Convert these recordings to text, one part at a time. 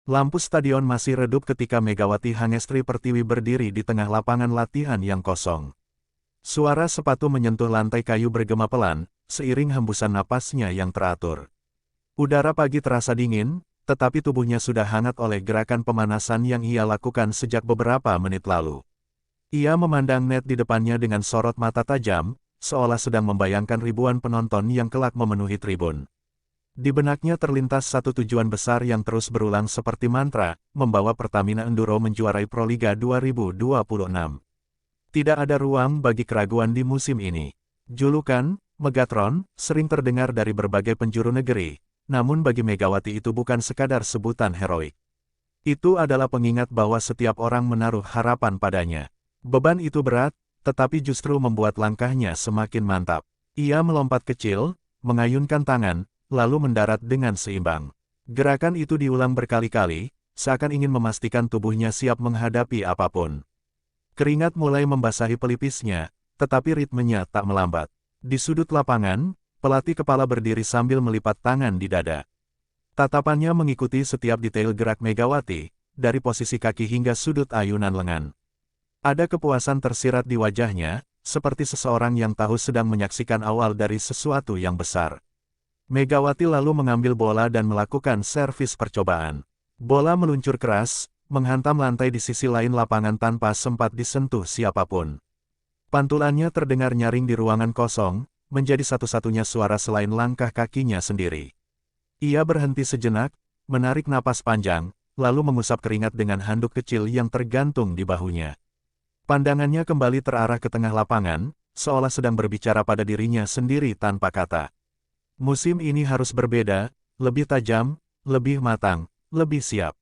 Lampu stadion masih redup ketika Megawati Hangestri Pertiwi berdiri di tengah lapangan latihan yang kosong. Suara sepatu menyentuh lantai kayu bergema pelan, seiring hembusan napasnya yang teratur. Udara pagi terasa dingin, tetapi tubuhnya sudah hangat oleh gerakan pemanasan yang ia lakukan sejak beberapa menit lalu. Ia memandang net di depannya dengan sorot mata tajam, seolah sedang membayangkan ribuan penonton yang kelak memenuhi tribun. Di benaknya terlintas satu tujuan besar yang terus berulang seperti mantra, membawa Pertamina Enduro menjuarai Proliga 2026. Tidak ada ruang bagi keraguan di musim ini. Julukan, Megatron, sering terdengar dari berbagai penjuru negeri, namun bagi Megawati itu bukan sekadar sebutan heroik. Itu adalah pengingat bahwa setiap orang menaruh harapan padanya. Beban itu berat, tetapi justru membuat langkahnya semakin mantap. Ia melompat kecil, mengayunkan tangan, lalu mendarat dengan seimbang. Gerakan itu diulang berkali-kali, seakan ingin memastikan tubuhnya siap menghadapi apapun. Keringat mulai membasahi pelipisnya, tetapi ritmenya tak melambat. Di sudut lapangan, pelatih kepala berdiri sambil melipat tangan di dada. Tatapannya mengikuti setiap detail gerak Megawati, dari posisi kaki hingga sudut ayunan lengan. Ada kepuasan tersirat di wajahnya, seperti seseorang yang tahu sedang menyaksikan awal dari sesuatu yang besar. Megawati lalu mengambil bola dan melakukan servis percobaan. Bola meluncur keras, menghantam lantai di sisi lain lapangan tanpa sempat disentuh siapapun. Pantulannya terdengar nyaring di ruangan kosong, menjadi satu-satunya suara selain langkah kakinya sendiri. Ia berhenti sejenak, menarik napas panjang, lalu mengusap keringat dengan handuk kecil yang tergantung di bahunya. Pandangannya kembali terarah ke tengah lapangan, seolah sedang berbicara pada dirinya sendiri tanpa kata. Musim ini harus berbeda, lebih tajam, lebih matang, lebih siap.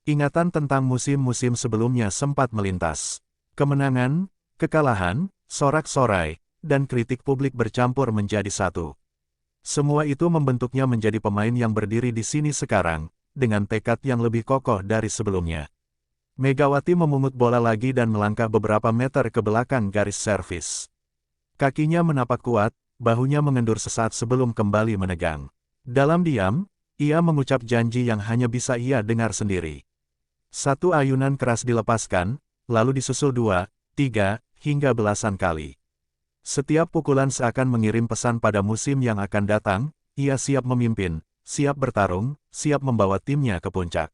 Ingatan tentang musim-musim sebelumnya sempat melintas. Kemenangan, kekalahan, sorak-sorai, dan kritik publik bercampur menjadi satu. Semua itu membentuknya menjadi pemain yang berdiri di sini sekarang, dengan tekad yang lebih kokoh dari sebelumnya. Megawati memungut bola lagi dan melangkah beberapa meter ke belakang garis servis. Kakinya menapak kuat, bahunya mengendur sesaat sebelum kembali menegang. Dalam diam, ia mengucap janji yang hanya bisa ia dengar sendiri. Satu ayunan keras dilepaskan, lalu disusul 2, 3, hingga belasan kali. Setiap pukulan seakan mengirim pesan pada musim yang akan datang, ia siap memimpin, siap bertarung, siap membawa timnya ke puncak.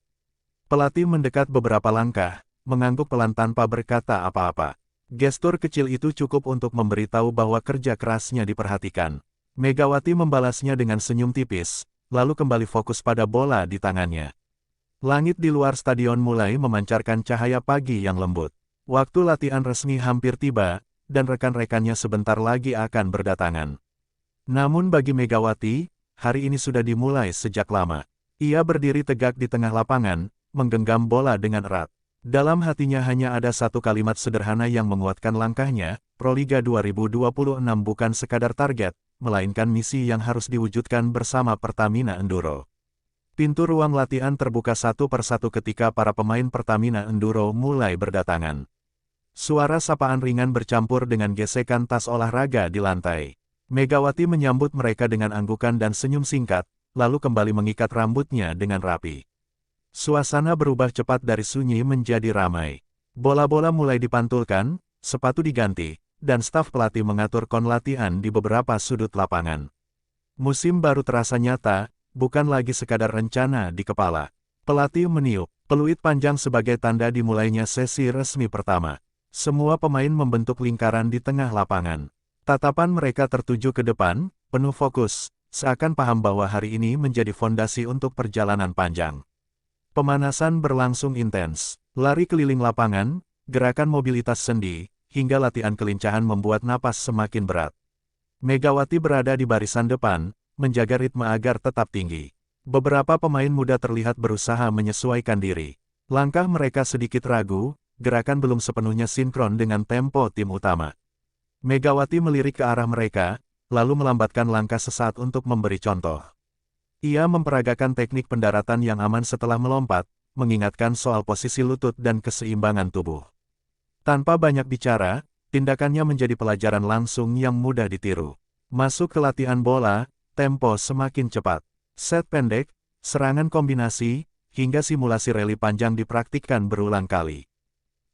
Pelatih mendekat beberapa langkah, mengangguk pelan tanpa berkata apa-apa. Gestur kecil itu cukup untuk memberitahu bahwa kerja kerasnya diperhatikan. Megawati membalasnya dengan senyum tipis, lalu kembali fokus pada bola di tangannya. Langit di luar stadion mulai memancarkan cahaya pagi yang lembut. Waktu latihan resmi hampir tiba, dan rekan-rekannya sebentar lagi akan berdatangan. Namun bagi Megawati, hari ini sudah dimulai sejak lama. Ia berdiri tegak di tengah lapangan, menggenggam bola dengan erat. Dalam hatinya hanya ada satu kalimat sederhana yang menguatkan langkahnya, Proliga 2026 bukan sekadar target, melainkan misi yang harus diwujudkan bersama Pertamina Enduro. Pintu ruang latihan terbuka satu persatu ketika para pemain Pertamina Enduro mulai berdatangan. Suara sapaan ringan bercampur dengan gesekan tas olahraga di lantai. Megawati menyambut mereka dengan anggukan dan senyum singkat, lalu kembali mengikat rambutnya dengan rapi. Suasana berubah cepat dari sunyi menjadi ramai. Bola-bola mulai dipantulkan, sepatu diganti, dan staf pelatih mengatur kon latihan di beberapa sudut lapangan. Musim baru terasa nyata, bukan lagi sekadar rencana di kepala. Pelatih meniup peluit panjang sebagai tanda dimulainya sesi resmi pertama. Semua pemain membentuk lingkaran di tengah lapangan. Tatapan mereka tertuju ke depan, penuh fokus, seakan paham bahwa hari ini menjadi fondasi untuk perjalanan panjang. Pemanasan berlangsung intens, lari keliling lapangan, gerakan mobilitas sendi, hingga latihan kelincahan membuat napas semakin berat. Megawati berada di barisan depan, menjaga ritme agar tetap tinggi. Beberapa pemain muda terlihat berusaha menyesuaikan diri. Langkah mereka sedikit ragu, gerakan belum sepenuhnya sinkron dengan tempo tim utama. Megawati melirik ke arah mereka, lalu melambatkan langkah sesaat untuk memberi contoh. Ia memperagakan teknik pendaratan yang aman setelah melompat, mengingatkan soal posisi lutut dan keseimbangan tubuh. Tanpa banyak bicara, tindakannya menjadi pelajaran langsung yang mudah ditiru. Masuk ke latihan bola, tempo semakin cepat. Set pendek, serangan kombinasi, hingga simulasi rally panjang dipraktikkan berulang kali.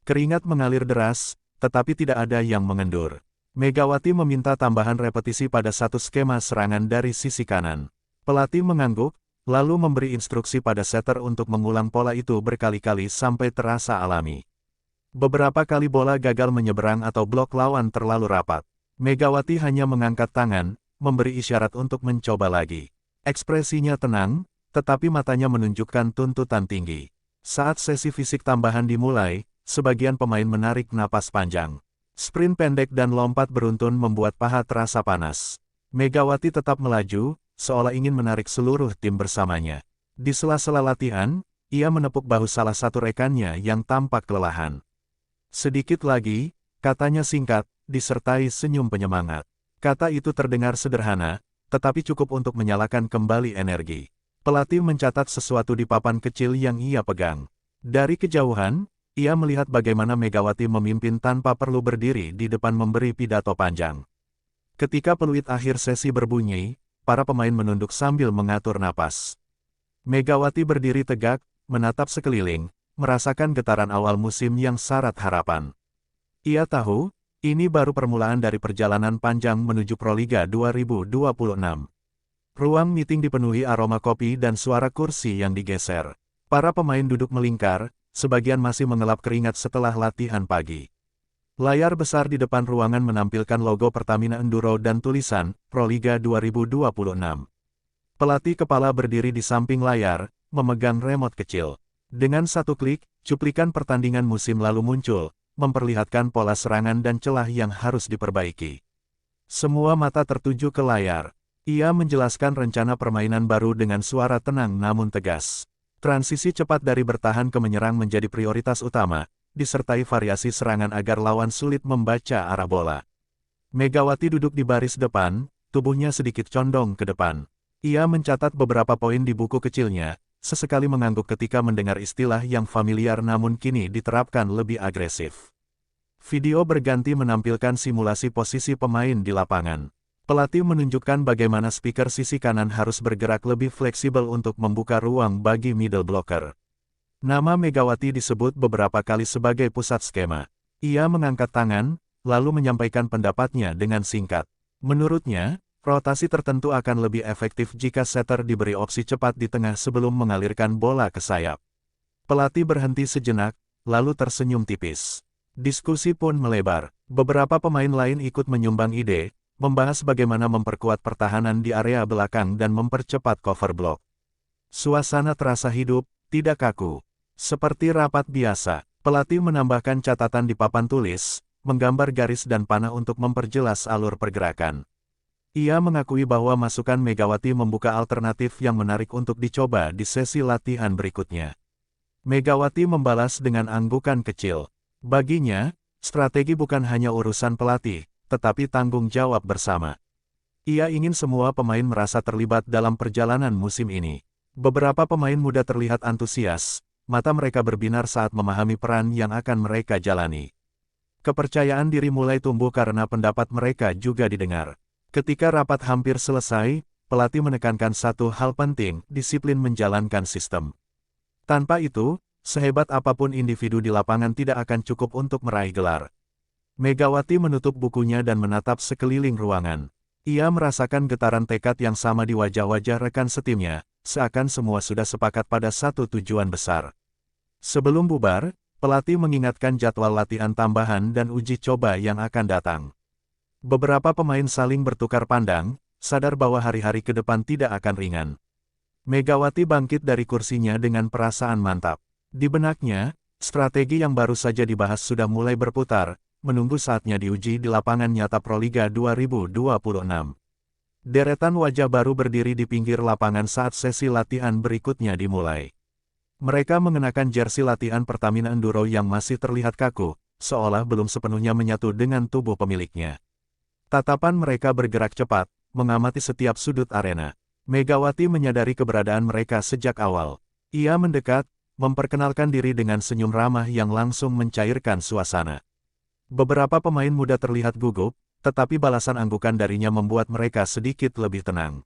Keringat mengalir deras, tetapi tidak ada yang mengendur. Megawati meminta tambahan repetisi pada satu skema serangan dari sisi kanan. Pelatih mengangguk, lalu memberi instruksi pada setter untuk mengulang pola itu berkali-kali sampai terasa alami. Beberapa kali bola gagal menyeberang atau blok lawan terlalu rapat. Megawati hanya mengangkat tangan, memberi isyarat untuk mencoba lagi. Ekspresinya tenang, tetapi matanya menunjukkan tuntutan tinggi. Saat sesi fisik tambahan dimulai, sebagian pemain menarik napas panjang. Sprint pendek dan lompat beruntun membuat paha terasa panas. Megawati tetap melaju, seolah ingin menarik seluruh tim bersamanya. Di sela-sela latihan, ia menepuk bahu salah satu rekannya yang tampak kelelahan. Sedikit lagi, katanya singkat, disertai senyum penyemangat. Kata itu terdengar sederhana, tetapi cukup untuk menyalakan kembali energi. Pelatih mencatat sesuatu di papan kecil yang ia pegang. Dari kejauhan, ia melihat bagaimana Megawati memimpin tanpa perlu berdiri di depan memberi pidato panjang. Ketika peluit akhir sesi berbunyi, para pemain menunduk sambil mengatur napas. Megawati berdiri tegak, menatap sekeliling, merasakan getaran awal musim yang syarat harapan. Ia tahu, ini baru permulaan dari perjalanan panjang menuju Proliga 2026. Ruang meeting dipenuhi aroma kopi dan suara kursi yang digeser. Para pemain duduk melingkar, sebagian masih mengelap keringat setelah latihan pagi. Layar besar di depan ruangan menampilkan logo Pertamina Enduro dan tulisan, Proliga 2026. Pelatih kepala berdiri di samping layar, memegang remote kecil. Dengan satu klik, cuplikan pertandingan musim lalu muncul, memperlihatkan pola serangan dan celah yang harus diperbaiki. Semua mata tertuju ke layar. Ia menjelaskan rencana permainan baru dengan suara tenang namun tegas. Transisi cepat dari bertahan ke menyerang menjadi prioritas utama, disertai variasi serangan agar lawan sulit membaca arah bola. Megawati duduk di baris depan, tubuhnya sedikit condong ke depan. Ia mencatat beberapa poin di buku kecilnya, sesekali mengangguk ketika mendengar istilah yang familiar namun kini diterapkan lebih agresif. Video berganti menampilkan simulasi posisi pemain di lapangan. Pelatih menunjukkan bagaimana speaker sisi kanan harus bergerak lebih fleksibel untuk membuka ruang bagi middle blocker. Nama Megawati disebut beberapa kali sebagai pusat skema. Ia mengangkat tangan, lalu menyampaikan pendapatnya dengan singkat. Menurutnya, rotasi tertentu akan lebih efektif jika setter diberi opsi cepat di tengah sebelum mengalirkan bola ke sayap. Pelatih berhenti sejenak, lalu tersenyum tipis. Diskusi pun melebar. Beberapa pemain lain ikut menyumbang ide, membahas bagaimana memperkuat pertahanan di area belakang dan mempercepat cover block. Suasana terasa hidup, tidak kaku. Seperti rapat biasa, pelatih menambahkan catatan di papan tulis, menggambar garis dan panah untuk memperjelas alur pergerakan. Ia mengakui bahwa masukan Megawati membuka alternatif yang menarik untuk dicoba di sesi latihan berikutnya. Megawati membalas dengan anggukan kecil. Baginya, strategi bukan hanya urusan pelatih, tetapi tanggung jawab bersama. Ia ingin semua pemain merasa terlibat dalam perjalanan musim ini. Beberapa pemain muda terlihat antusias, mata mereka berbinar saat memahami peran yang akan mereka jalani. Kepercayaan diri mulai tumbuh karena pendapat mereka juga didengar. Ketika rapat hampir selesai, pelatih menekankan satu hal penting, disiplin menjalankan sistem. Tanpa itu, sehebat apapun individu di lapangan tidak akan cukup untuk meraih gelar. Megawati menutup bukunya dan menatap sekeliling ruangan. Ia merasakan getaran tekad yang sama di wajah-wajah rekan setimnya, seakan semua sudah sepakat pada satu tujuan besar. Sebelum bubar, pelatih mengingatkan jadwal latihan tambahan dan uji coba yang akan datang. Beberapa pemain saling bertukar pandang, sadar bahwa hari-hari ke depan tidak akan ringan. Megawati bangkit dari kursinya dengan perasaan mantap. Di benaknya, strategi yang baru saja dibahas sudah mulai berputar, menunggu saatnya diuji di lapangan nyata Proliga 2026. Deretan wajah baru berdiri di pinggir lapangan saat sesi latihan berikutnya dimulai. Mereka mengenakan jersey latihan Pertamina Enduro yang masih terlihat kaku, seolah belum sepenuhnya menyatu dengan tubuh pemiliknya. Tatapan mereka bergerak cepat, mengamati setiap sudut arena. Megawati menyadari keberadaan mereka sejak awal. Ia mendekat, memperkenalkan diri dengan senyum ramah yang langsung mencairkan suasana. Beberapa pemain muda terlihat gugup, tetapi balasan anggukan darinya membuat mereka sedikit lebih tenang.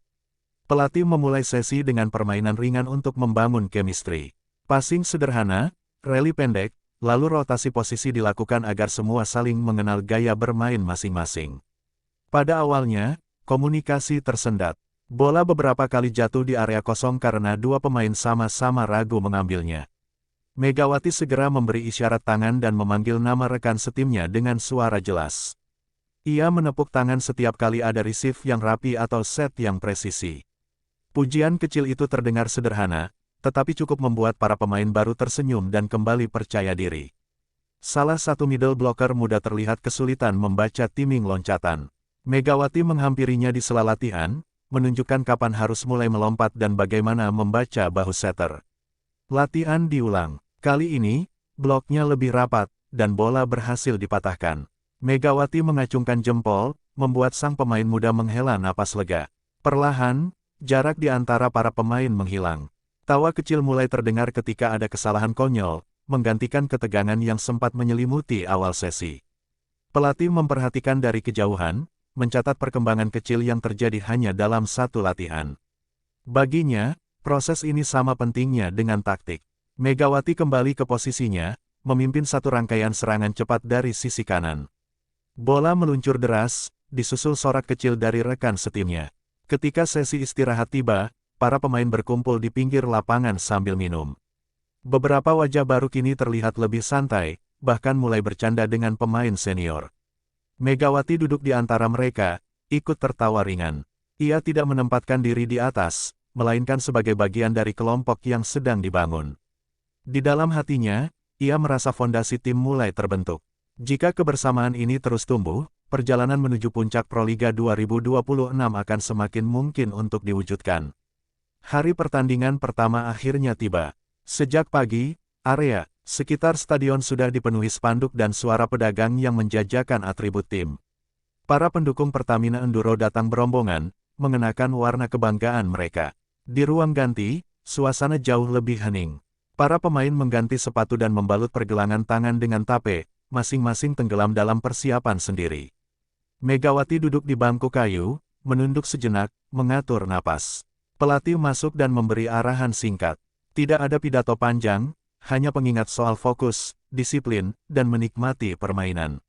Pelatih memulai sesi dengan permainan ringan untuk membangun chemistry. Passing sederhana, rally pendek, lalu rotasi posisi dilakukan agar semua saling mengenal gaya bermain masing-masing. Pada awalnya, komunikasi tersendat. Bola beberapa kali jatuh di area kosong karena dua pemain sama-sama ragu mengambilnya. Megawati segera memberi isyarat tangan dan memanggil nama rekan setimnya dengan suara jelas. Ia menepuk tangan setiap kali ada receive yang rapi atau set yang presisi. Pujian kecil itu terdengar sederhana, tetapi cukup membuat para pemain baru tersenyum dan kembali percaya diri. Salah satu middle blocker muda terlihat kesulitan membaca timing loncatan. Megawati menghampirinya di sela latihan, menunjukkan kapan harus mulai melompat dan bagaimana membaca bahu setter. Latihan diulang. Kali ini, bloknya lebih rapat, dan bola berhasil dipatahkan. Megawati mengacungkan jempol, membuat sang pemain muda menghela napas lega. Perlahan, jarak di antara para pemain menghilang. Tawa kecil mulai terdengar ketika ada kesalahan konyol, menggantikan ketegangan yang sempat menyelimuti awal sesi. Pelatih memperhatikan dari kejauhan, mencatat perkembangan kecil yang terjadi hanya dalam satu latihan. Baginya, proses ini sama pentingnya dengan taktik. Megawati kembali ke posisinya, memimpin satu rangkaian serangan cepat dari sisi kanan. Bola meluncur deras, disusul sorak kecil dari rekan setimnya. Ketika sesi istirahat tiba, para pemain berkumpul di pinggir lapangan sambil minum. Beberapa wajah baru kini terlihat lebih santai, bahkan mulai bercanda dengan pemain senior. Megawati duduk di antara mereka, ikut tertawa ringan. Ia tidak menempatkan diri di atas, melainkan sebagai bagian dari kelompok yang sedang dibangun. Di dalam hatinya, ia merasa fondasi tim mulai terbentuk. Jika kebersamaan ini terus tumbuh, perjalanan menuju puncak Proliga 2026 akan semakin mungkin untuk diwujudkan. Hari pertandingan pertama akhirnya tiba. Sejak pagi, area sekitar stadion sudah dipenuhi spanduk dan suara pedagang yang menjajakan atribut tim. Para pendukung Pertamina Enduro datang berombongan, mengenakan warna kebanggaan mereka. Di ruang ganti, suasana jauh lebih hening. Para pemain mengganti sepatu dan membalut pergelangan tangan dengan tape, masing-masing tenggelam dalam persiapan sendiri. Megawati duduk di bangku kayu, menunduk sejenak, mengatur napas. Pelatih masuk dan memberi arahan singkat. Tidak ada pidato panjang, hanya pengingat soal fokus, disiplin, dan menikmati permainan.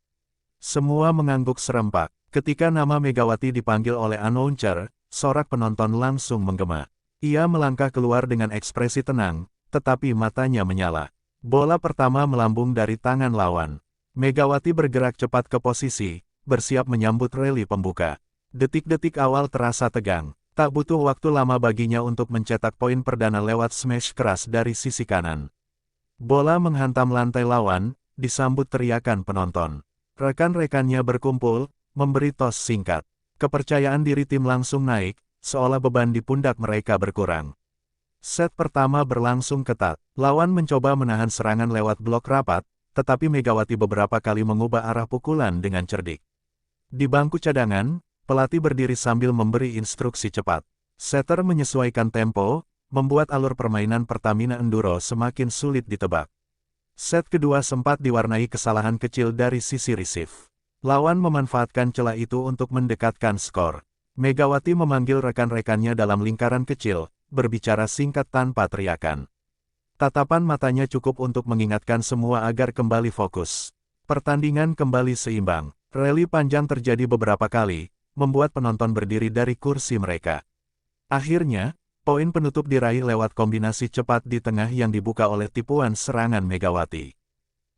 Semua mengangguk serempak. Ketika nama Megawati dipanggil oleh announcer, sorak penonton langsung menggema. Ia melangkah keluar dengan ekspresi tenang, tetapi matanya menyala. Bola pertama melambung dari tangan lawan. Megawati bergerak cepat ke posisi, bersiap menyambut rally pembuka. Detik-detik awal terasa tegang. Tak butuh waktu lama baginya untuk mencetak poin perdana lewat smash keras dari sisi kanan. Bola menghantam lantai lawan, disambut teriakan penonton. Rekan-rekannya berkumpul, memberi tos singkat. Kepercayaan diri tim langsung naik, seolah beban di pundak mereka berkurang. Set pertama berlangsung ketat. Lawan mencoba menahan serangan lewat blok rapat, tetapi Megawati beberapa kali mengubah arah pukulan dengan cerdik. Di bangku cadangan, pelatih berdiri sambil memberi instruksi cepat. Setter menyesuaikan tempo, membuat alur permainan Pertamina Enduro semakin sulit ditebak. Set kedua sempat diwarnai kesalahan kecil dari sisi receive. Lawan memanfaatkan celah itu untuk mendekatkan skor. Megawati memanggil rekan-rekannya dalam lingkaran kecil, berbicara singkat tanpa teriakan. Tatapan matanya cukup untuk mengingatkan semua agar kembali fokus. Pertandingan kembali seimbang. Rally panjang terjadi beberapa kali, membuat penonton berdiri dari kursi mereka. Akhirnya, poin penutup diraih lewat kombinasi cepat di tengah yang dibuka oleh tipuan serangan Megawati.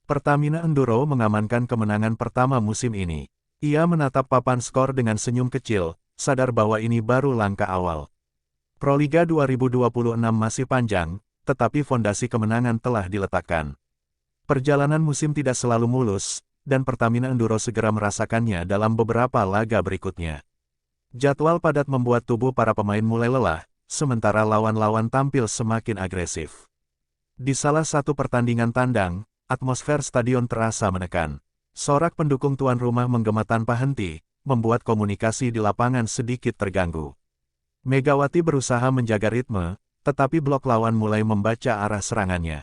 Pertamina Enduro mengamankan kemenangan pertama musim ini. Ia menatap papan skor dengan senyum kecil, sadar bahwa ini baru langkah awal. Proliga 2026 masih panjang, tetapi fondasi kemenangan telah diletakkan. Perjalanan musim tidak selalu mulus, dan Pertamina Enduro segera merasakannya dalam beberapa laga berikutnya. Jadwal padat membuat tubuh para pemain mulai lelah, sementara lawan-lawan tampil semakin agresif. Di salah satu pertandingan tandang, atmosfer stadion terasa menekan. Sorak pendukung tuan rumah menggema tanpa henti, membuat komunikasi di lapangan sedikit terganggu. Megawati berusaha menjaga ritme, tetapi blok lawan mulai membaca arah serangannya.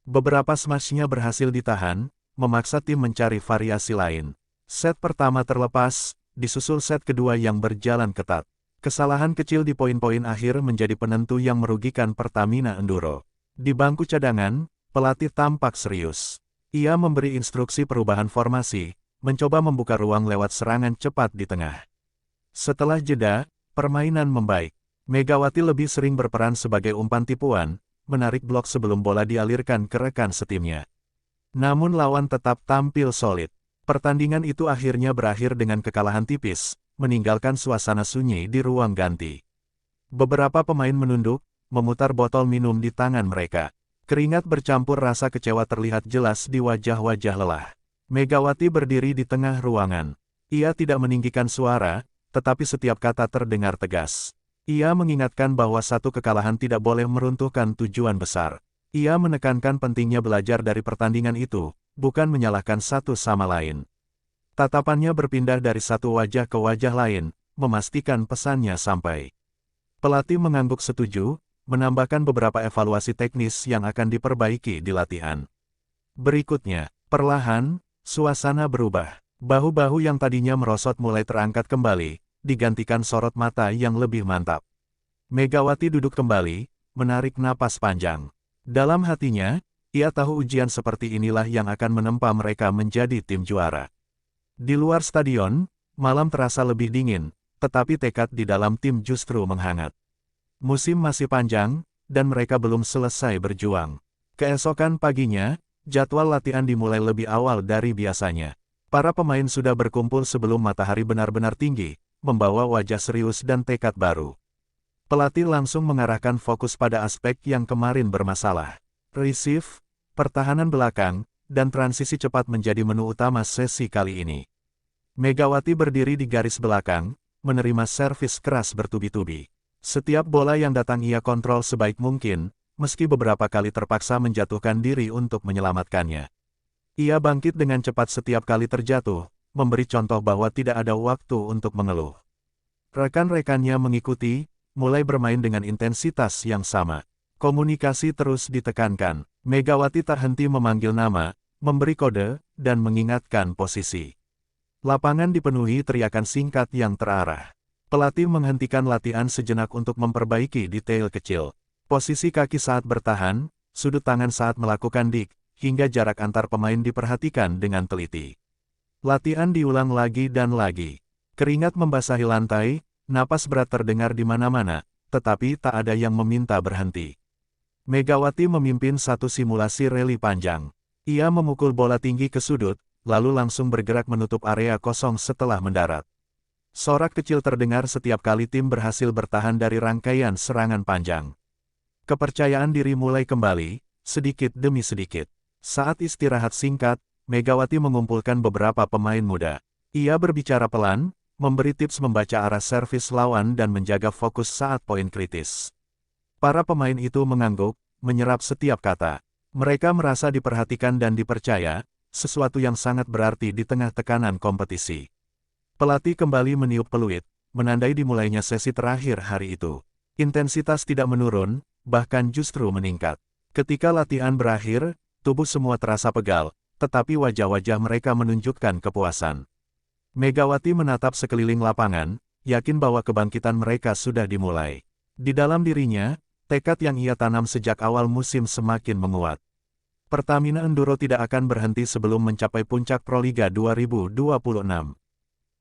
Beberapa smashnya berhasil ditahan, memaksa tim mencari variasi lain. Set pertama terlepas, disusul set kedua yang berjalan ketat. Kesalahan kecil di poin-poin akhir menjadi penentu yang merugikan Pertamina Enduro. Di bangku cadangan, pelatih tampak serius. Ia memberi instruksi perubahan formasi, mencoba membuka ruang lewat serangan cepat di tengah. Setelah jeda, permainan membaik. Megawati lebih sering berperan sebagai umpan tipuan, menarik blok sebelum bola dialirkan ke rekan setimnya. Namun lawan tetap tampil solid. Pertandingan itu akhirnya berakhir dengan kekalahan tipis, meninggalkan suasana sunyi di ruang ganti. Beberapa pemain menunduk, memutar botol minum di tangan mereka. Keringat bercampur rasa kecewa terlihat jelas di wajah-wajah lelah. Megawati berdiri di tengah ruangan. Ia tidak meninggikan suara, tetapi setiap kata terdengar tegas. Ia mengingatkan bahwa satu kekalahan tidak boleh meruntuhkan tujuan besar. Ia menekankan pentingnya belajar dari pertandingan itu, bukan menyalahkan satu sama lain. Tatapannya berpindah dari satu wajah ke wajah lain, memastikan pesannya sampai. Pelatih mengangguk setuju, menambahkan beberapa evaluasi teknis yang akan diperbaiki di latihan. Berikutnya, perlahan, suasana berubah. Bahu-bahu yang tadinya merosot mulai terangkat kembali, digantikan sorot mata yang lebih mantap. Megawati duduk kembali, menarik napas panjang. Dalam hatinya, ia tahu ujian seperti inilah yang akan menempa mereka menjadi tim juara. Di luar stadion, malam terasa lebih dingin, tetapi tekad di dalam tim justru menghangat. Musim masih panjang, dan mereka belum selesai berjuang. Keesokan paginya, jadwal latihan dimulai lebih awal dari biasanya. Para pemain sudah berkumpul sebelum matahari benar-benar tinggi, membawa wajah serius dan tekad baru. Pelatih langsung mengarahkan fokus pada aspek yang kemarin bermasalah. Receive, pertahanan belakang, dan transisi cepat menjadi menu utama sesi kali ini. Megawati berdiri di garis belakang, menerima servis keras bertubi-tubi. Setiap bola yang datang ia kontrol sebaik mungkin, meski beberapa kali terpaksa menjatuhkan diri untuk menyelamatkannya. Ia bangkit dengan cepat setiap kali terjatuh, memberi contoh bahwa tidak ada waktu untuk mengeluh. Rekan-rekannya mengikuti, mulai bermain dengan intensitas yang sama. Komunikasi terus ditekankan. Megawati tak henti memanggil nama, memberi kode, dan mengingatkan posisi. Lapangan dipenuhi teriakan singkat yang terarah. Pelatih menghentikan latihan sejenak untuk memperbaiki detail kecil. Posisi kaki saat bertahan, sudut tangan saat melakukan dik, hingga jarak antar pemain diperhatikan dengan teliti. Latihan diulang lagi dan lagi. Keringat membasahi lantai, napas berat terdengar di mana-mana, tetapi tak ada yang meminta berhenti. Megawati memimpin satu simulasi rally panjang. Ia memukul bola tinggi ke sudut, lalu langsung bergerak menutup area kosong setelah mendarat. Sorak kecil terdengar setiap kali tim berhasil bertahan dari rangkaian serangan panjang. Kepercayaan diri mulai kembali, sedikit demi sedikit. Saat istirahat singkat, Megawati mengumpulkan beberapa pemain muda. Ia berbicara pelan, memberi tips membaca arah servis lawan dan menjaga fokus saat poin kritis. Para pemain itu mengangguk, menyerap setiap kata. Mereka merasa diperhatikan dan dipercaya, sesuatu yang sangat berarti di tengah tekanan kompetisi. Pelatih kembali meniup peluit, menandai dimulainya sesi terakhir hari itu. Intensitas tidak menurun, bahkan justru meningkat. Ketika latihan berakhir, tubuh semua terasa pegal, tetapi wajah-wajah mereka menunjukkan kepuasan. Megawati menatap sekeliling lapangan, yakin bahwa kebangkitan mereka sudah dimulai. Di dalam dirinya, tekad yang ia tanam sejak awal musim semakin menguat. Pertamina Enduro tidak akan berhenti sebelum mencapai puncak Proliga 2026.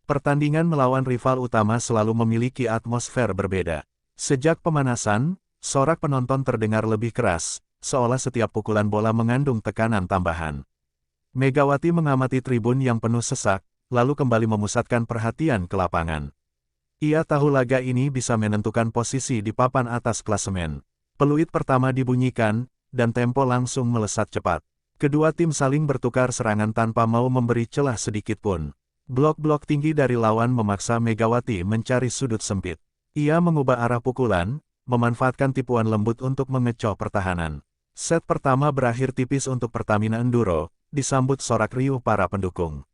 Pertandingan melawan rival utama selalu memiliki atmosfer berbeda. Sejak pemanasan, sorak penonton terdengar lebih keras, seolah setiap pukulan bola mengandung tekanan tambahan. Megawati mengamati tribun yang penuh sesak, lalu kembali memusatkan perhatian ke lapangan. Ia tahu laga ini bisa menentukan posisi di papan atas klasemen. Peluit pertama dibunyikan, dan tempo langsung melesat cepat. Kedua tim saling bertukar serangan tanpa mau memberi celah sedikit pun. Blok-blok tinggi dari lawan memaksa Megawati mencari sudut sempit. Ia mengubah arah pukulan, memanfaatkan tipuan lembut untuk mengecoh pertahanan. Set pertama berakhir tipis untuk Pertamina Enduro, disambut sorak riuh para pendukung.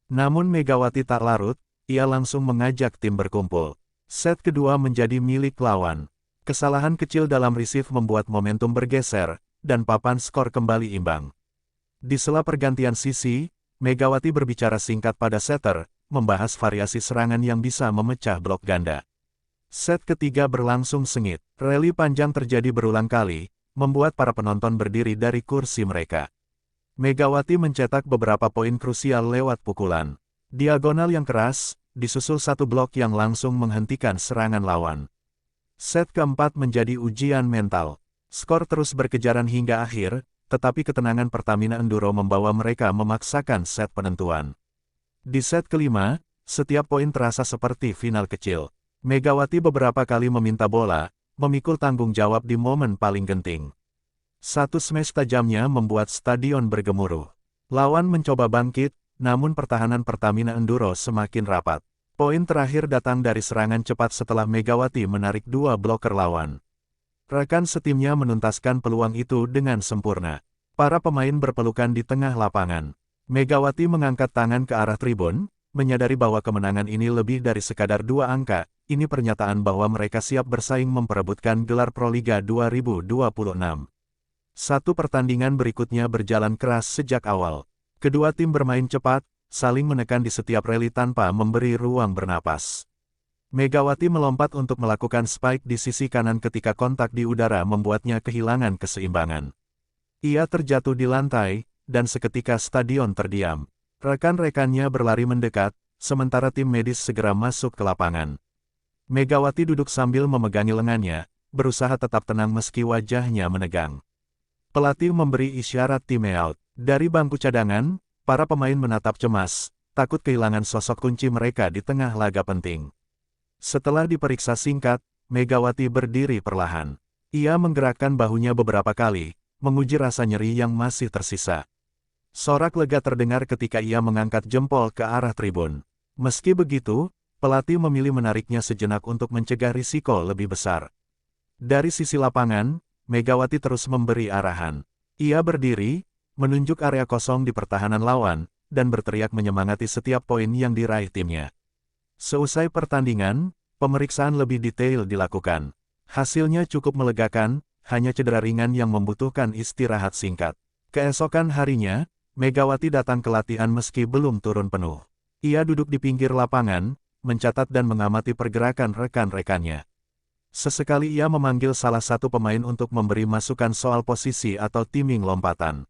Namun Megawati tak larut, ia langsung mengajak tim berkumpul. Set kedua menjadi milik lawan. Kesalahan kecil dalam receive membuat momentum bergeser, dan papan skor kembali imbang. Di sela pergantian sisi, Megawati berbicara singkat pada setter, membahas variasi serangan yang bisa memecah blok ganda. Set ketiga berlangsung sengit. Rally panjang terjadi berulang kali, membuat para penonton berdiri dari kursi mereka. Megawati mencetak beberapa poin krusial lewat pukulan diagonal yang keras, disusul satu blok yang langsung menghentikan serangan lawan. Set keempat menjadi ujian mental. Skor terus berkejaran hingga akhir, tetapi ketenangan Pertamina Enduro membawa mereka memaksakan set penentuan. Di set kelima, setiap poin terasa seperti final kecil. Megawati beberapa kali meminta bola, memikul tanggung jawab di momen paling genting. Satu smash tajamnya membuat stadion bergemuruh. Lawan mencoba bangkit, namun pertahanan Pertamina Enduro semakin rapat. Poin terakhir datang dari serangan cepat setelah Megawati menarik dua bloker lawan. Rekan setimnya menuntaskan peluang itu dengan sempurna. Para pemain berpelukan di tengah lapangan. Megawati mengangkat tangan ke arah tribun, menyadari bahwa kemenangan ini lebih dari sekadar dua angka. Ini pernyataan bahwa mereka siap bersaing memperebutkan gelar Proliga 2026. Satu pertandingan berikutnya berjalan keras sejak awal. Kedua tim bermain cepat, saling menekan di setiap rally tanpa memberi ruang bernapas. Megawati melompat untuk melakukan spike di sisi kanan ketika kontak di udara membuatnya kehilangan keseimbangan. Ia terjatuh di lantai, dan seketika stadion terdiam. Rekan-rekannya berlari mendekat, sementara tim medis segera masuk ke lapangan. Megawati duduk sambil memegangi lengannya, berusaha tetap tenang meski wajahnya menegang. Pelatih memberi isyarat timeout. Dari bangku cadangan, para pemain menatap cemas, takut kehilangan sosok kunci mereka di tengah laga penting. Setelah diperiksa singkat, Megawati berdiri perlahan. Ia menggerakkan bahunya beberapa kali, menguji rasa nyeri yang masih tersisa. Sorak lega terdengar ketika ia mengangkat jempol ke arah tribun. Meski begitu, pelatih memilih menariknya sejenak untuk mencegah risiko lebih besar. Dari sisi lapangan, Megawati terus memberi arahan. Ia berdiri, menunjuk area kosong di pertahanan lawan, dan berteriak menyemangati setiap poin yang diraih timnya. Seusai pertandingan, pemeriksaan lebih detail dilakukan. Hasilnya cukup melegakan, hanya cedera ringan yang membutuhkan istirahat singkat. Keesokan harinya, Megawati datang ke latihan meski belum turun penuh. Ia duduk di pinggir lapangan, mencatat dan mengamati pergerakan rekan-rekannya. Sesekali ia memanggil salah satu pemain untuk memberi masukan soal posisi atau timing lompatan.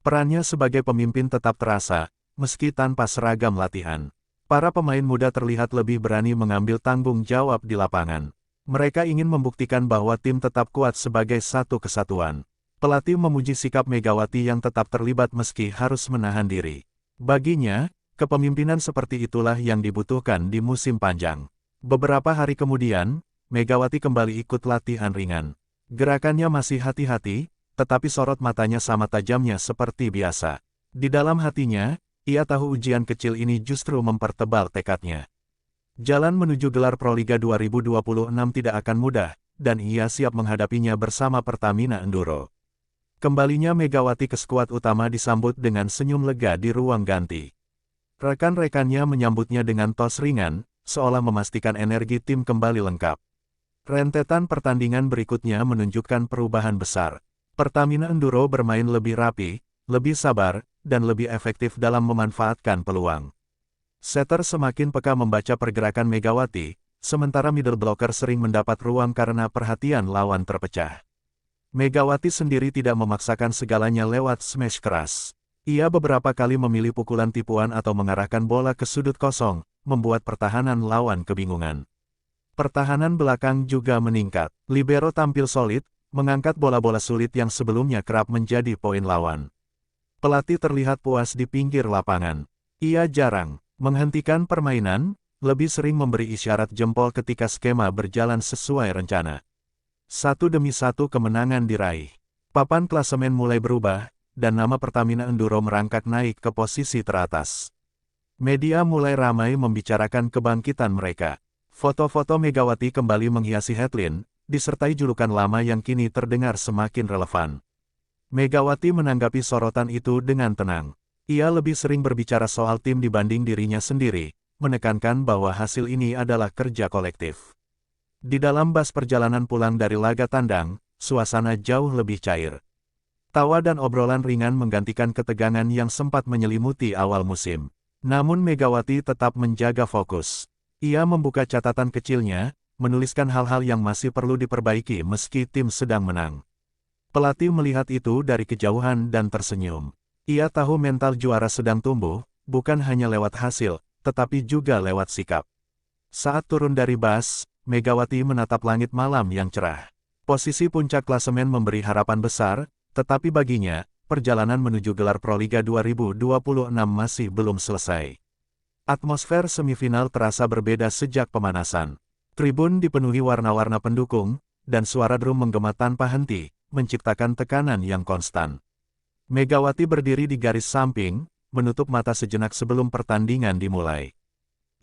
Perannya sebagai pemimpin tetap terasa, meski tanpa seragam latihan. Para pemain muda terlihat lebih berani mengambil tanggung jawab di lapangan. Mereka ingin membuktikan bahwa tim tetap kuat sebagai satu kesatuan. Pelatih memuji sikap Megawati yang tetap terlibat meski harus menahan diri. Baginya, kepemimpinan seperti itulah yang dibutuhkan di musim panjang. Beberapa hari kemudian, Megawati kembali ikut latihan ringan. Gerakannya masih hati-hati, tetapi sorot matanya sama tajamnya seperti biasa. Di dalam hatinya, ia tahu ujian kecil ini justru mempertebal tekadnya. Jalan menuju gelar Proliga 2026 tidak akan mudah, dan ia siap menghadapinya bersama Pertamina Enduro. Kembalinya Megawati ke skuad utama disambut dengan senyum lega di ruang ganti. Rekan-rekannya menyambutnya dengan tos ringan, seolah memastikan energi tim kembali lengkap. Rentetan pertandingan berikutnya menunjukkan perubahan besar. Pertamina Enduro bermain lebih rapi, lebih sabar, dan lebih efektif dalam memanfaatkan peluang. Setter semakin peka membaca pergerakan Megawati, sementara middle blocker sering mendapat ruang karena perhatian lawan terpecah. Megawati sendiri tidak memaksakan segalanya lewat smash keras. Ia beberapa kali memilih pukulan tipuan atau mengarahkan bola ke sudut kosong, membuat pertahanan lawan kebingungan. Pertahanan belakang juga meningkat. Libero tampil solid, mengangkat bola-bola sulit yang sebelumnya kerap menjadi poin lawan. Pelatih terlihat puas di pinggir lapangan. Ia jarang menghentikan permainan, lebih sering memberi isyarat jempol ketika skema berjalan sesuai rencana. Satu demi satu kemenangan diraih. Papan klasemen mulai berubah, dan nama Pertamina Enduro merangkak naik ke posisi teratas. Media mulai ramai membicarakan kebangkitan mereka. Foto-foto Megawati kembali menghiasi headline, disertai julukan lama yang kini terdengar semakin relevan. Megawati menanggapi sorotan itu dengan tenang. Ia lebih sering berbicara soal tim dibanding dirinya sendiri, menekankan bahwa hasil ini adalah kerja kolektif. Di dalam bus perjalanan pulang dari laga tandang, suasana jauh lebih cair. Tawa dan obrolan ringan menggantikan ketegangan yang sempat menyelimuti awal musim. Namun Megawati tetap menjaga fokus. Ia membuka catatan kecilnya, menuliskan hal-hal yang masih perlu diperbaiki meski tim sedang menang. Pelatih melihat itu dari kejauhan dan tersenyum. Ia tahu mental juara sedang tumbuh, bukan hanya lewat hasil, tetapi juga lewat sikap. Saat turun dari bus, Megawati menatap langit malam yang cerah. Posisi puncak klasemen memberi harapan besar, tetapi baginya, perjalanan menuju gelar Proliga 2026 masih belum selesai. Atmosfer semifinal terasa berbeda sejak pemanasan. Tribun dipenuhi warna-warna pendukung, dan suara drum menggema tanpa henti, menciptakan tekanan yang konstan. Megawati berdiri di garis samping, menutup mata sejenak sebelum pertandingan dimulai.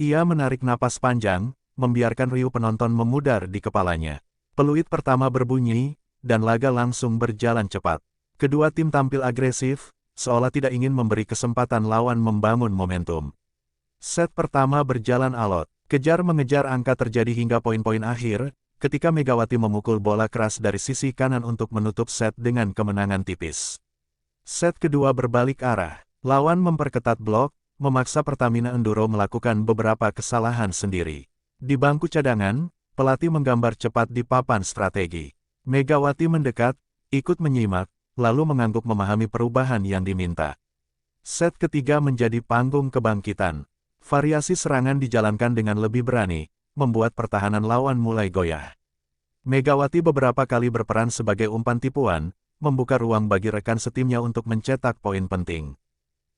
Ia menarik napas panjang, membiarkan riuh penonton memudar di kepalanya. Peluit pertama berbunyi, dan laga langsung berjalan cepat. Kedua tim tampil agresif, seolah tidak ingin memberi kesempatan lawan membangun momentum. Set pertama berjalan alot, kejar-mengejar angka terjadi hingga poin-poin akhir, ketika Megawati memukul bola keras dari sisi kanan untuk menutup set dengan kemenangan tipis. Set kedua berbalik arah, lawan memperketat blok, memaksa Pertamina Enduro melakukan beberapa kesalahan sendiri. Di bangku cadangan, pelatih menggambar cepat di papan strategi. Megawati mendekat, ikut menyimak, lalu mengangguk memahami perubahan yang diminta. Set ketiga menjadi panggung kebangkitan. Variasi serangan dijalankan dengan lebih berani, membuat pertahanan lawan mulai goyah. Megawati beberapa kali berperan sebagai umpan tipuan, membuka ruang bagi rekan setimnya untuk mencetak poin penting.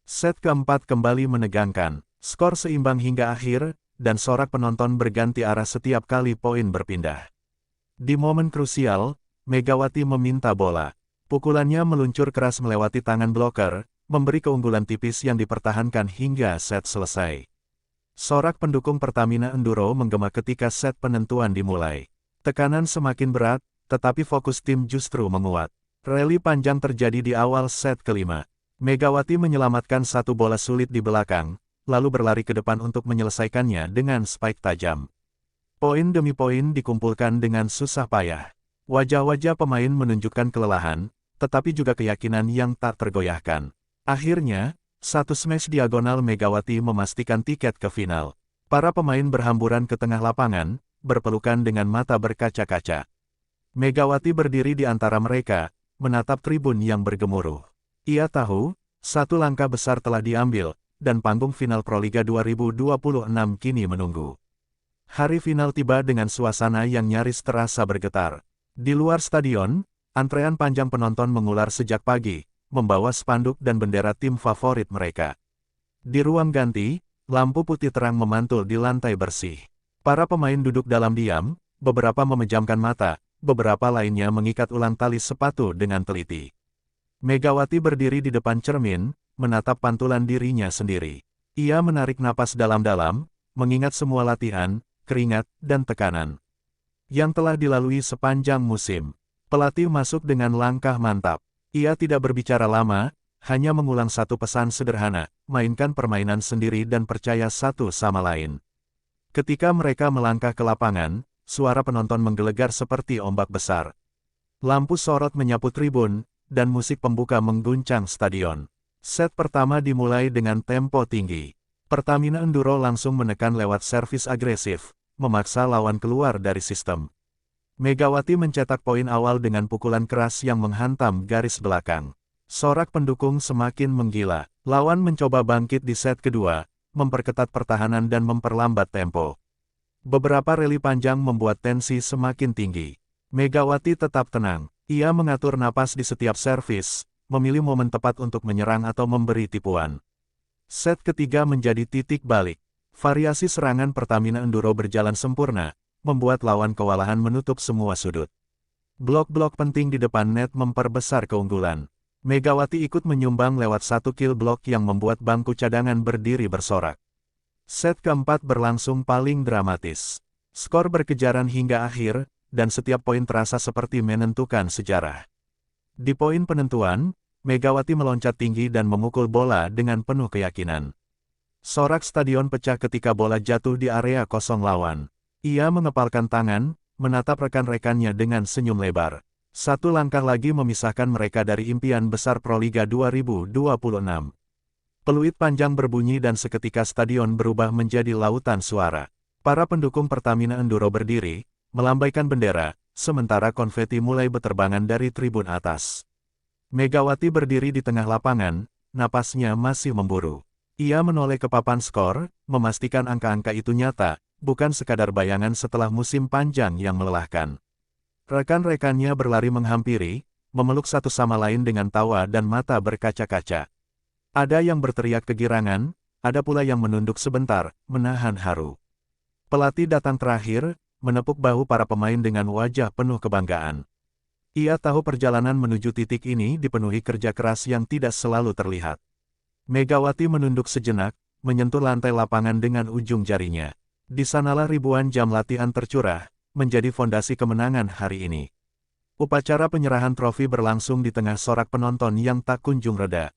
Set keempat kembali menegangkan, skor seimbang hingga akhir, dan sorak penonton berganti arah setiap kali poin berpindah. Di momen krusial, Megawati meminta bola. Pukulannya meluncur keras melewati tangan bloker, memberi keunggulan tipis yang dipertahankan hingga set selesai. Sorak pendukung Pertamina Enduro menggema ketika set penentuan dimulai. Tekanan semakin berat, tetapi fokus tim justru menguat. Rally panjang terjadi di awal set kelima. Megawati menyelamatkan satu bola sulit di belakang, lalu berlari ke depan untuk menyelesaikannya dengan spike tajam. Poin demi poin dikumpulkan dengan susah payah. Wajah-wajah pemain menunjukkan kelelahan, tetapi juga keyakinan yang tak tergoyahkan. Akhirnya, satu smash diagonal Megawati memastikan tiket ke final. Para pemain berhamburan ke tengah lapangan, berpelukan dengan mata berkaca-kaca. Megawati berdiri di antara mereka, menatap tribun yang bergemuruh. Ia tahu, satu langkah besar telah diambil, dan panggung final Proliga 2026 kini menunggu. Hari final tiba dengan suasana yang nyaris terasa bergetar. Di luar stadion, antrean panjang penonton mengular sejak pagi, membawa spanduk dan bendera tim favorit mereka. Di ruang ganti, lampu putih terang memantul di lantai bersih. Para pemain duduk dalam diam, beberapa memejamkan mata, beberapa lainnya mengikat ulang tali sepatu dengan teliti. Megawati berdiri di depan cermin, menatap pantulan dirinya sendiri. Ia menarik napas dalam-dalam, mengingat semua latihan, keringat, dan tekanan yang telah dilalui sepanjang musim. Pelatih masuk dengan langkah mantap. Ia tidak berbicara lama, hanya mengulang satu pesan sederhana, mainkan permainan sendiri dan percaya satu sama lain. Ketika mereka melangkah ke lapangan, suara penonton menggelegar seperti ombak besar. Lampu sorot menyapu tribun, dan musik pembuka mengguncang stadion. Set pertama dimulai dengan tempo tinggi. Pertamina Enduro langsung menekan lewat servis agresif, memaksa lawan keluar dari sistem. Megawati mencetak poin awal dengan pukulan keras yang menghantam garis belakang. Sorak pendukung semakin menggila. Lawan mencoba bangkit di set kedua, memperketat pertahanan dan memperlambat tempo. Beberapa rally panjang membuat tensi semakin tinggi. Megawati tetap tenang. Ia mengatur napas di setiap servis, memilih momen tepat untuk menyerang atau memberi tipuan. Set ketiga menjadi titik balik. Variasi serangan Pertamina Enduro berjalan sempurna, membuat lawan kewalahan menutup semua sudut. Blok-blok penting di depan net memperbesar keunggulan. Megawati ikut menyumbang lewat satu kill block yang membuat bangku cadangan berdiri bersorak. Set keempat berlangsung paling dramatis. Skor berkejaran hingga akhir, dan setiap poin terasa seperti menentukan sejarah. Di poin penentuan, Megawati meloncat tinggi dan memukul bola dengan penuh keyakinan. Sorak stadion pecah ketika bola jatuh di area kosong lawan. Ia mengepalkan tangan, menatap rekan-rekannya dengan senyum lebar. Satu langkah lagi memisahkan mereka dari impian besar Proliga 2026. Peluit panjang berbunyi dan seketika stadion berubah menjadi lautan suara. Para pendukung Pertamina Enduro berdiri, melambaikan bendera, sementara konveti mulai berterbangan dari tribun atas. Megawati berdiri di tengah lapangan, napasnya masih memburu. Ia menoleh ke papan skor, memastikan angka-angka itu nyata, bukan sekadar bayangan setelah musim panjang yang melelahkan. Rekan-rekannya berlari menghampiri, memeluk satu sama lain dengan tawa dan mata berkaca-kaca. Ada yang berteriak kegirangan, ada pula yang menunduk sebentar, menahan haru. Pelatih datang terakhir, menepuk bahu para pemain dengan wajah penuh kebanggaan. Ia tahu perjalanan menuju titik ini dipenuhi kerja keras yang tidak selalu terlihat. Megawati menunduk sejenak, menyentuh lantai lapangan dengan ujung jarinya. Di sanalah ribuan jam latihan tercurah, menjadi fondasi kemenangan hari ini. Upacara penyerahan trofi berlangsung di tengah sorak penonton yang tak kunjung reda.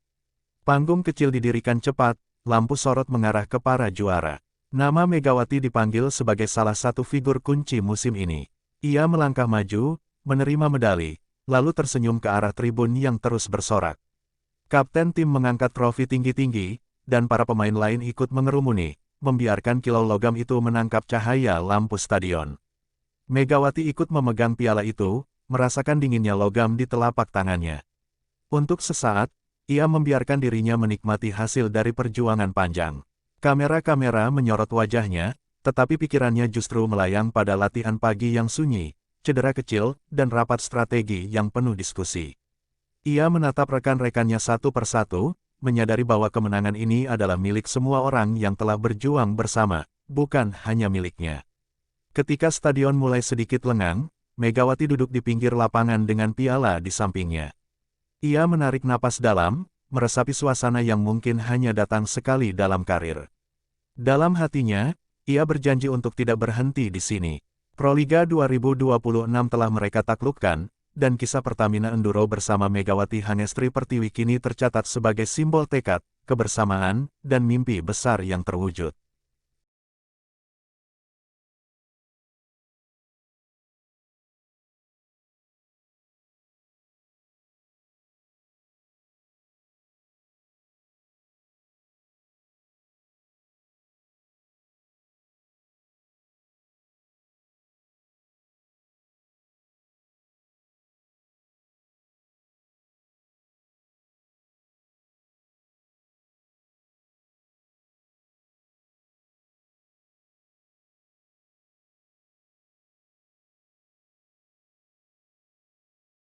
Panggung kecil didirikan cepat, lampu sorot mengarah ke para juara. Nama Megawati dipanggil sebagai salah satu figur kunci musim ini. Ia melangkah maju, menerima medali, lalu tersenyum ke arah tribun yang terus bersorak. Kapten tim mengangkat trofi tinggi-tinggi, dan para pemain lain ikut mengerumuni, membiarkan kilau logam itu menangkap cahaya lampu stadion. Megawati ikut memegang piala itu, merasakan dinginnya logam di telapak tangannya. Untuk sesaat, ia membiarkan dirinya menikmati hasil dari perjuangan panjang. Kamera-kamera menyorot wajahnya, tetapi pikirannya justru melayang pada latihan pagi yang sunyi, cedera kecil, dan rapat strategi yang penuh diskusi. Ia menatap rekan-rekannya satu persatu, menyadari bahwa kemenangan ini adalah milik semua orang yang telah berjuang bersama, bukan hanya miliknya. Ketika stadion mulai sedikit lengang, Megawati duduk di pinggir lapangan dengan piala di sampingnya. Ia menarik napas dalam, meresapi suasana yang mungkin hanya datang sekali dalam karir. Dalam hatinya, ia berjanji untuk tidak berhenti di sini. Proliga 2026 telah mereka taklukkan, dan kisah Pertamina Enduro bersama Megawati Hangestri Pertiwi kini tercatat sebagai simbol tekad, kebersamaan, dan mimpi besar yang terwujud.